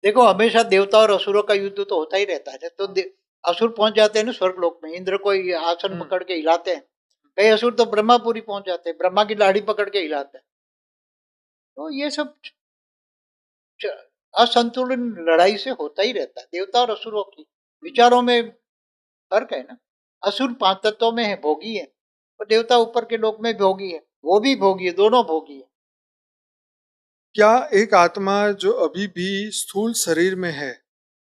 देखो, हमेशा देवता और असुरों का युद्ध तो होता ही रहता है। तो असुर पहुंच जाते हैं ना स्वर्ग लोक में, इंद्र को ये आसन पकड़ के हिलाते हैं। कई असुर तो ब्रह्मापुरी पहुंच जाते हैं, ब्रह्मा की लाड़ी पकड़ के हिलाते हैं। तो ये सब असंतुलन लड़ाई से होता ही रहता है। देवता और असुरों की विचारों में फर्क है ना। असुर 5 तत्वों में है, भोगी है, और देवता ऊपर के लोक में भोगी है। वो भी भोगी है, दोनों भोगी है। क्या एक आत्मा जो अभी भी स्थूल शरीर में है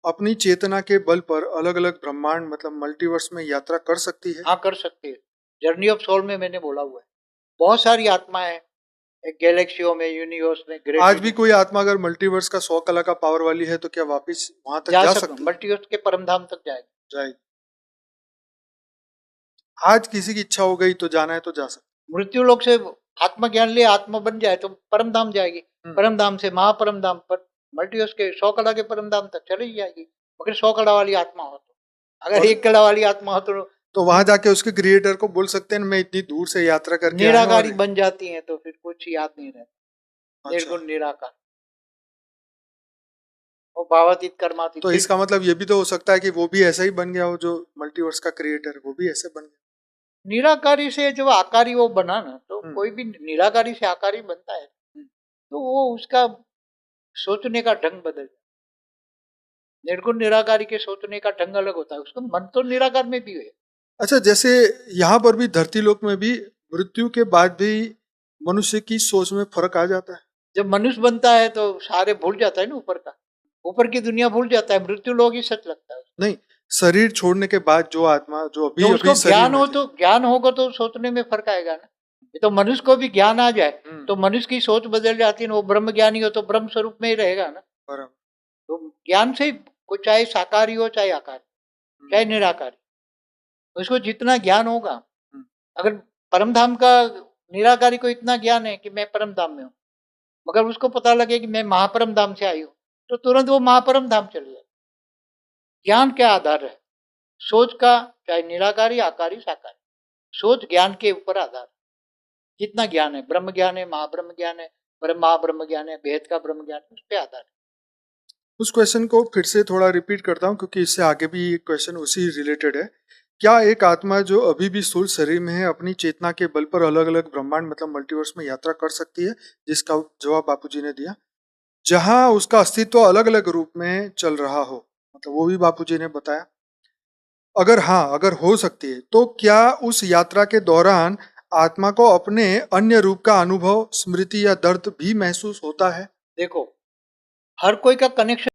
अपनी चेतना के बल पर अलग अलग ब्रह्मांड मतलब मल्टीवर्स में यात्रा कर सकती है? हाँ, कर सकते हैं। जर्नी ऑफ सोल में मैंने बोला हुआ है, बहुत सारी आत्माएं गैलेक्सियों में, यूनिवर्स में, ग्रेट आज भी कोई आत्मा अगर मल्टीवर्स का 100 कला का पावर वाली है तो क्या वापस वहां तक जा सकती है? मल्टीवर्स के परमधाम तक जाएगी। जाएगी। आज किसी की इच्छा हो गई तो जाना है तो जा सकती। मृत्यु लोक से आत्मा ज्ञान ले आत्मा बन जाए तो परम धाम जाएगी। परम धाम से महापरम धाम पर, मल्टीवर्स के 100 कला के परम धाम तक चली जाएगी। मगर 100 कला वाली आत्मा हो तो, अगर 1 कला वाली आत्मा हो तो वहां जाके उसके क्रिएटर को बोल सकते हैं मैं इतनी दूर से यात्रा करके निराकारी बन जाती है, तो फिर कुछ याद नहीं रहता। अच्छा। निर्गुण निराकार, वो भावातीत कर्मातीत। तो इसका मतलब ये भी तो हो सकता है कि वो भी ऐसा ही बन गया हो, जो मल्टीवर्स का क्रिएटर वो भी ऐसे बन गया। निराकारी से जो आकारी वो बना ना, तो कोई भी निराकारी से आकारी बनता है तो वो उसका सोचने का ढंग बदल जाता है। निर्गुण निराकारी के सोचने का ढंग अलग होता है, उसका मन तो निराकार में भी है। अच्छा, जैसे यहाँ पर भी धरती लोक में भी मृत्यु के बाद भी मनुष्य की सोच में फर्क आ जाता है। जब मनुष्य बनता है तो सारे भूल जाता है ना, ऊपर का, ऊपर की दुनिया भूल जाता है। मृत्यु लोग ही सच लगता है। नहीं, शरीर छोड़ने के बाद जो आत्मा जो अभी तो उसको अभी ज्ञान हो, तो ज्ञान होगा तो सोचने में फर्क आएगा ना। ये तो मनुष्य को भी ज्ञान आ जाए तो मनुष्य की सोच बदल जाती है ना। वो ब्रह्म ज्ञानी हो तो ब्रह्म स्वरूप में ही रहेगा ना। तो ज्ञान से को चाहे साकारी हो चाहे आकारी चाहे निराकारी, उसको जितना ज्ञान होगा, अगर परमधाम का निराकारी को इतना ज्ञान है कि मैं परम धाम में हूँ, मगर उसको पता लगे कि मैं महापरम धाम से आई हूँ, तो तुरंत वो महापरम धाम चले जाए। ज्ञान क्या आधार है? सोच का, चाहे निराकारी आकारी साकारी, सोच ज्ञान के ऊपर आधार। कितना ज्ञान है, ब्रह्म ज्ञान है, महाब्रह्म ज्ञान है, परम महाब्रह्म ज्ञान है, भेद का ब्रह्म ज्ञान है, उस पर आधार है। उस क्वेश्चन को फिर से थोड़ा रिपीट करता हूँ क्योंकि इससे आगे भी एक क्वेश्चन उसी रिलेटेड है। क्या एक आत्मा जो अभी भी स्थूल शरीर में है अपनी चेतना के बल पर अलग अलग ब्रह्मांड मतलब मल्टीवर्स में यात्रा कर सकती है? जिसका जवाब बापूजी ने दिया, जहां उसका अस्तित्व अलग अलग रूप में चल रहा हो, मतलब वो भी बापूजी ने बताया। अगर हाँ, अगर हो सकती है तो क्या उस यात्रा के दौरान आत्मा को अपने अन्य रूप का अनुभव, स्मृति या दर्द भी महसूस होता है? देखो, हर कोई का कनेक्शन